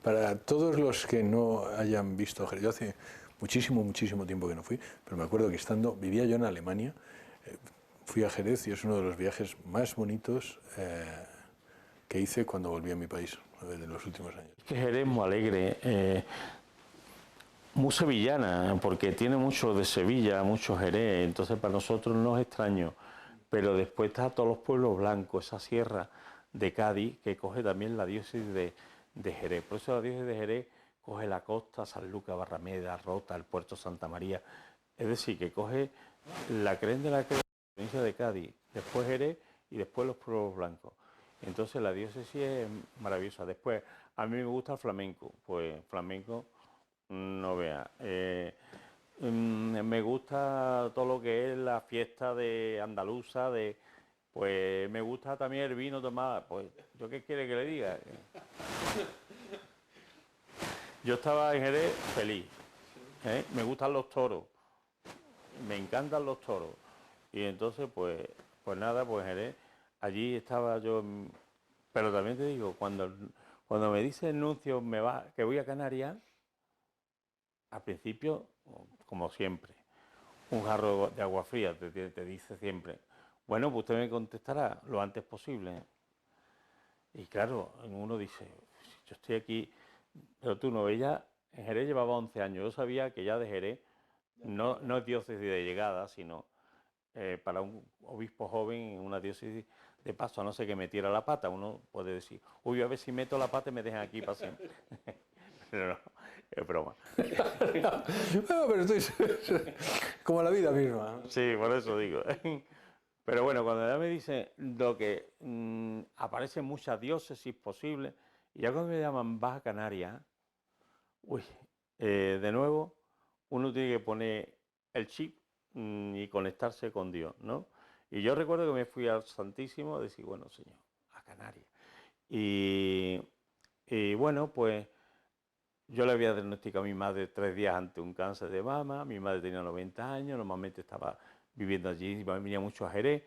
para todos los que no hayan visto Jerez, yo hace muchísimo tiempo que no fui, pero me acuerdo que vivía yo en Alemania, fui a Jerez y es uno de los viajes más bonitos que hice cuando volví a mi país, de los últimos años. Es que Jerez es muy alegre, muy sevillana, porque tiene mucho de Sevilla, mucho Jerez, entonces para nosotros no es extraño. Pero después está todos los pueblos blancos, esa sierra de Cádiz que coge también la diócesis de Jerez. Por eso la diócesis de Jerez coge la costa, Sanlúcar, Barrameda, Rota, el puerto Santa María. Es decir, que coge la creen de la provincia de Cádiz, después Jerez y después los pueblos blancos. Entonces la diócesis es maravillosa. Después, a mí me gusta el flamenco, pues flamenco no vea. Me gusta todo lo que es la fiesta de andaluza, pues me gusta también el vino tomado. Pues, ¿yo qué quiere que le diga? Yo estaba en Jerez feliz. Me gustan los toros. Me encantan los toros. Y entonces, pues nada, pues Jerez, allí estaba yo. Pero también te digo, cuando me dice el nuncio que voy a Canarias, al principio, como siempre, un jarro de agua fría te dice siempre, bueno, pues usted me contestará lo antes posible. Y claro, uno dice, yo estoy aquí, pero tú no, ella en Jerez llevaba 11 años, yo sabía que ya de Jerez no es diócesis de llegada, sino para un obispo joven en una diócesis de paso, a no ser que metiera la pata, uno puede decir, uy, a ver si meto la pata y me dejan aquí para siempre. Pero no, es broma. No, pero como la vida misma. Sí, por eso digo. Pero bueno, cuando ya me dice lo que aparecen muchas diócesis posibles, y ya cuando me llaman Baja Canaria, uy, de nuevo, uno tiene que poner el chip y conectarse con Dios, ¿no? Y yo recuerdo que me fui al Santísimo a decir, bueno, Señor, a Canarias. Y bueno, pues yo le había diagnosticado a mi madre 3 días antes un cáncer de mama, mi madre tenía 90 años, normalmente estaba viviendo allí, venía mucho a Jerez.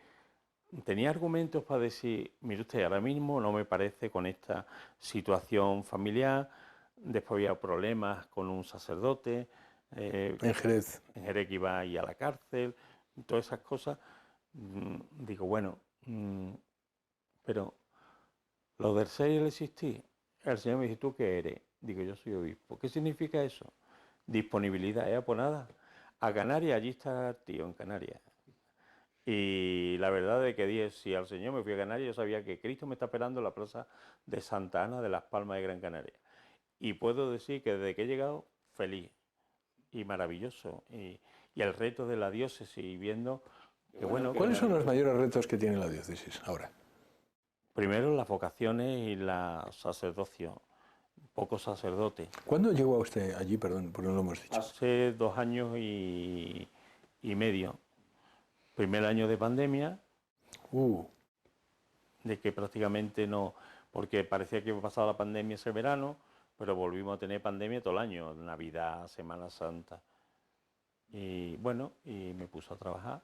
Tenía argumentos para decir, mire usted, ahora mismo no me parece con esta situación familiar, después había problemas con un sacerdote, En Jerez. en Jerez que iba a ir a la cárcel, todas esas cosas. Digo, bueno, pero lo del ser y el existir, el Señor me dice, ¿tú qué eres? Digo, yo soy obispo. ¿Qué significa eso? Disponibilidad, pues nada. A Canarias, allí está el tío, en Canarias. Y la verdad es que dije, si al Señor me fui a Canarias, yo sabía que Cristo me está esperando en la plaza de Santa Ana de las Palmas de Gran Canaria. Y puedo decir que desde que he llegado, feliz y maravilloso. Y el reto de la diócesis, viendo que bueno... ¿Cuáles son los mayores retos que tiene la diócesis ahora? Primero las vocaciones y la sacerdocio. poco sacerdote. ¿Cuándo llegó usted allí? Perdón, porque no lo hemos dicho. Hace 2 años y medio. Primer año de pandemia, de que prácticamente no, porque parecía que iba a pasar la pandemia ese verano, pero volvimos a tener pandemia todo el año, Navidad, Semana Santa. Y bueno, y me puso a trabajar,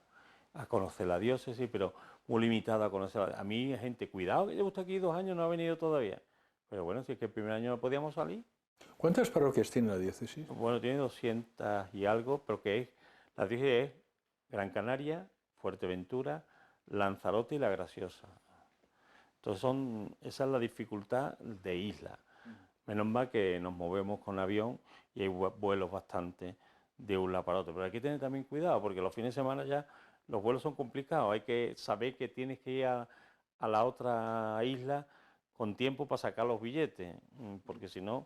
a conocer la diócesis, pero muy limitado a conocer. A mí, gente, cuidado, que llevo usted aquí 2 años, no ha venido todavía. Pero bueno, si es que el primer año no podíamos salir. ¿Cuántas parroquias tiene la diócesis? Bueno, tiene 200 y algo, pero que es, la diócesis es Gran Canaria, Fuerteventura, Lanzarote y La Graciosa. Entonces esa es la dificultad de isla. Menos mal que nos movemos con avión y hay vuelos bastante de un lado para otro. Pero hay que tener también cuidado porque los fines de semana ya los vuelos son complicados. Hay que saber que tienes que ir a la otra isla con tiempo para sacar los billetes, porque si no...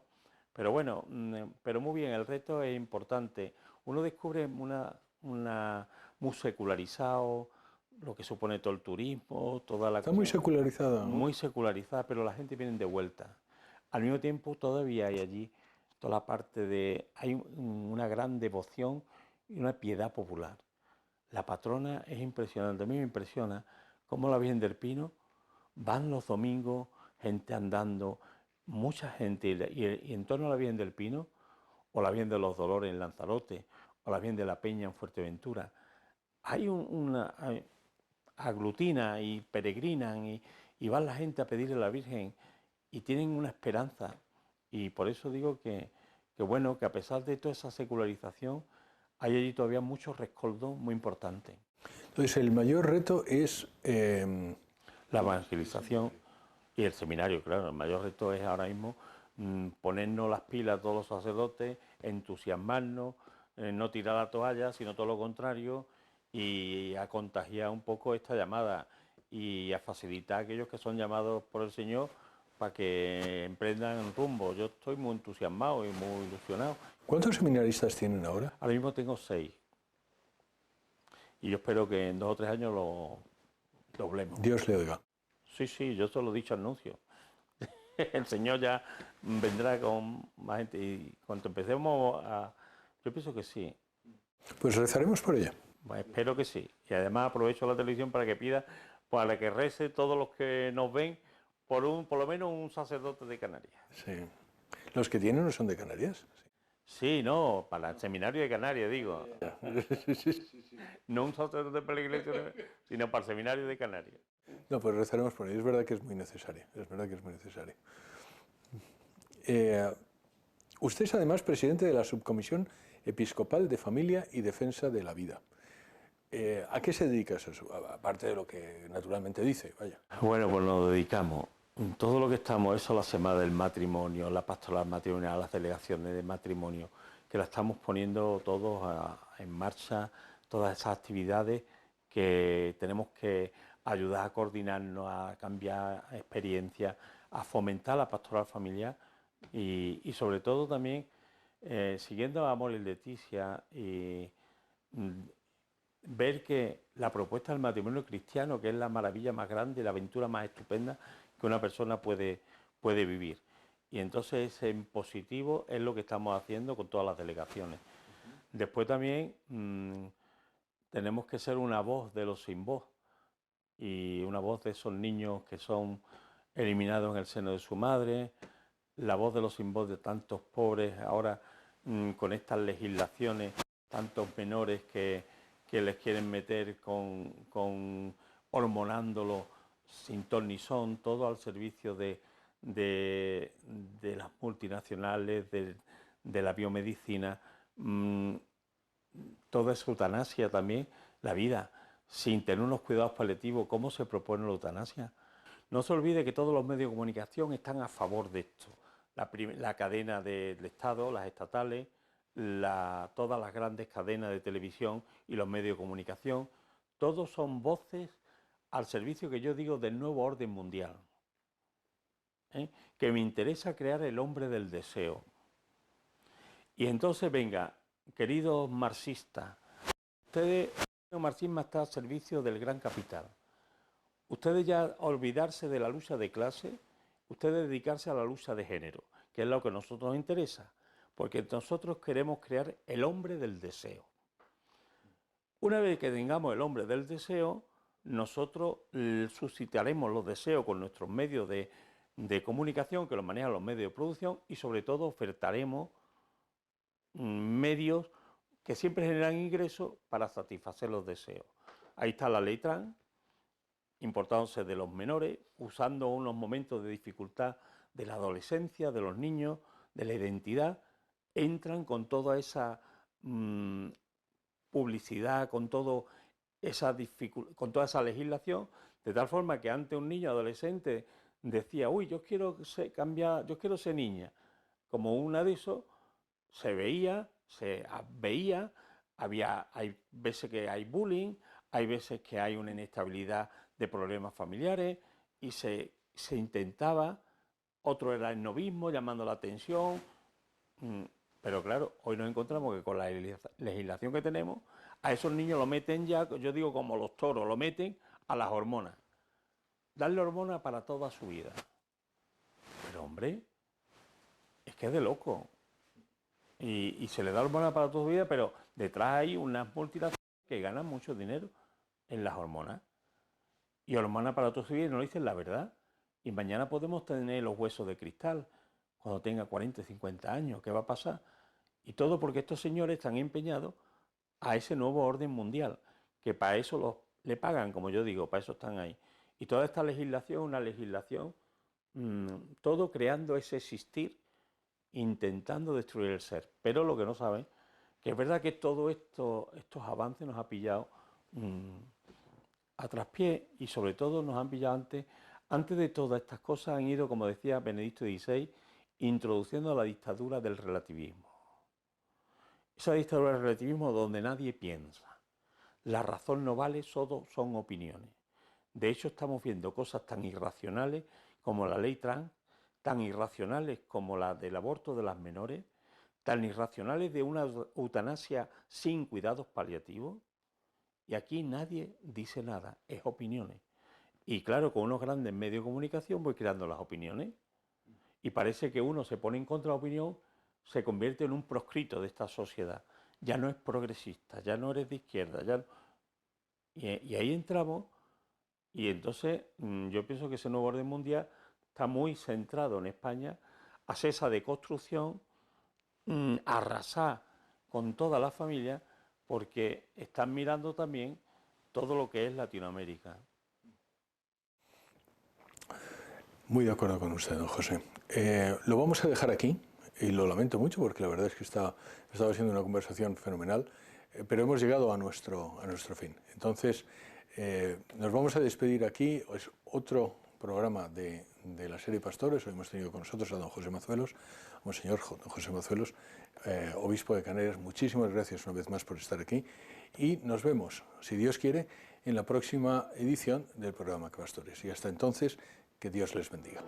Pero bueno, pero muy bien, el reto es importante. Uno descubre muy secularizado, lo que supone todo el turismo, toda la Está muy secularizada, ¿no? muy secularizada, pero la gente viene de vuelta. Al mismo tiempo, todavía hay allí toda la parte de... Hay una gran devoción y una piedad popular. La patrona es impresionante. A mí me impresiona cómo la Virgen del Pino van los domingos, gente andando, mucha gente, y en torno a la Virgen del Pino, o la Virgen de los Dolores en Lanzarote, o la Virgen de la Peña en Fuerteventura, hay aglutina y peregrinan y van la gente a pedirle a la Virgen y tienen una esperanza. Y por eso digo que bueno, que a pesar de toda esa secularización, hay allí todavía muchos rescoldos muy importantes. Entonces, el mayor reto es... La evangelización y el seminario, claro. El mayor reto es ahora mismo ponernos las pilas todos los sacerdotes, entusiasmarnos, no tirar la toalla, sino todo lo contrario, y a contagiar un poco esta llamada y a facilitar a aquellos que son llamados por el Señor para que emprendan rumbo. Yo estoy muy entusiasmado y muy ilusionado. ¿Cuántos seminaristas tienen ahora? Ahora mismo tengo 6. Y yo espero que en 2 o 3 años lo doblemos. Dios le oiga. Sí, sí, yo se lo he dicho anuncio. El Señor ya vendrá con más gente y cuando empecemos a... Yo pienso que sí. Pues rezaremos por ella. Bueno, espero que sí. Y además aprovecho la televisión para que pida, para que rece todos los que nos ven por lo menos un sacerdote de Canarias. Sí. ¿Los que tienen no son de Canarias? Sí, no, para el seminario de Canarias, digo. No un sacerdote para la iglesia, sino para el seminario de Canarias. No, pues rezaremos por ella. Es verdad que es muy necesaria. Es verdad que es muy necesaria. Usted es además presidente de la Subcomisión Episcopal de Familia y Defensa de la Vida. ¿A qué se dedica eso? Aparte de lo que naturalmente dice, vaya. Bueno, pues nos dedicamos. Todo lo que estamos, eso la semana del matrimonio, la pastoral matrimonial, las delegaciones de matrimonio, que la estamos poniendo todos en marcha, todas esas actividades que tenemos que ayudar a coordinarnos, a cambiar experiencias, a fomentar la pastoral familiar y sobre todo también, siguiendo a Amor y Leticia, ver que la propuesta del matrimonio cristiano, que es la maravilla más grande, la aventura más estupenda que una persona puede vivir. Y entonces en positivo es lo que estamos haciendo con todas las delegaciones. Después también tenemos que ser una voz de los sin voz y una voz de esos niños que son eliminados en el seno de su madre, la voz de los sin voz de tantos pobres ahora con estas legislaciones, tantos menores que les quieren meter hormonándolos sin ton ni son, todo al servicio de las multinacionales, de la biomedicina, toda esa eutanasia también, la vida, sin tener unos cuidados paliativos. ¿Cómo se propone la eutanasia? No se olvide que todos los medios de comunicación están a favor de esto. La cadena del Estado, las estatales, todas las grandes cadenas de televisión y los medios de comunicación, todos son voces al servicio, que yo digo, del nuevo orden mundial. Que me interesa crear el hombre del deseo. Y entonces, venga, queridos marxistas, el marxismo está al servicio del gran capital. Ustedes ya olvidarse de la lucha de clase, ustedes dedicarse a la lucha de género, que es lo que a nosotros nos interesa, porque nosotros queremos crear el hombre del deseo. Una vez que tengamos el hombre del deseo, nosotros suscitaremos los deseos con nuestros medios de comunicación, que los manejan los medios de producción, y sobre todo ofertaremos medios que siempre generan ingresos para satisfacer los deseos. Ahí está la ley trans, importándose de los menores, usando unos momentos de dificultad de la adolescencia, de los niños, de la identidad, entran con toda esa publicidad, con toda esa legislación, de tal forma que antes un niño adolescente decía, uy, yo quiero cambiar, yo quiero ser niña. Como una de esos, se veía, hay veces que hay bullying, hay veces que hay una inestabilidad de problemas familiares y se intentaba, otro era el novismo, llamando la atención, pero claro, hoy nos encontramos que con la legislación que tenemos, a esos niños lo meten ya, yo digo como los toros, lo meten a las hormonas. Darle hormonas para toda su vida. Pero hombre, es que es de loco. Y se le da hormonas para toda su vida, pero detrás hay unas multinacionales que ganan mucho dinero en las hormonas. Y hormonas para toda su vida, y no dicen la verdad. Y mañana podemos tener los huesos de cristal cuando tenga 40, 50 años. ¿Qué va a pasar? Y todo porque estos señores están empeñados a ese nuevo orden mundial, que para eso le pagan, como yo digo, para eso están ahí. Y toda esta legislación, una legislación, todo creando ese existir, intentando destruir el ser. Pero lo que no saben, que es verdad que todo estos avances nos ha pillado a traspiés y sobre todo nos han pillado antes de todas estas cosas han ido, como decía Benedicto XVI, introduciendo la dictadura del relativismo. Esa dictadura del relativismo donde nadie piensa. La razón no vale, solo son opiniones. De hecho, estamos viendo cosas tan irracionales como la ley trans, tan irracionales como la del aborto de las menores, tan irracionales de una eutanasia sin cuidados paliativos. Y aquí nadie dice nada, es opiniones. Y claro, con unos grandes medios de comunicación voy creando las opiniones. Y parece que uno se pone en contra de la opinión, se convierte en un proscrito de esta sociedad. Ya no es progresista, ya no eres de izquierda. Y ahí entramos, y entonces yo pienso que ese nuevo orden mundial está muy centrado en España, hacer esa deconstrucción, arrasar con toda la familia, porque están mirando también todo lo que es Latinoamérica. Muy de acuerdo con usted, don José. Lo vamos a dejar aquí, y lo lamento mucho porque la verdad es que estaba siendo una conversación fenomenal, pero hemos llegado a nuestro fin. Entonces, nos vamos a despedir aquí. Es otro programa de la serie Pastores. Hoy hemos tenido con nosotros a don José Mazuelos, monseñor don José Mazuelos, obispo de Canarias. Muchísimas gracias una vez más por estar aquí y nos vemos, si Dios quiere, en la próxima edición del programa Pastores. Y hasta entonces, que Dios les bendiga.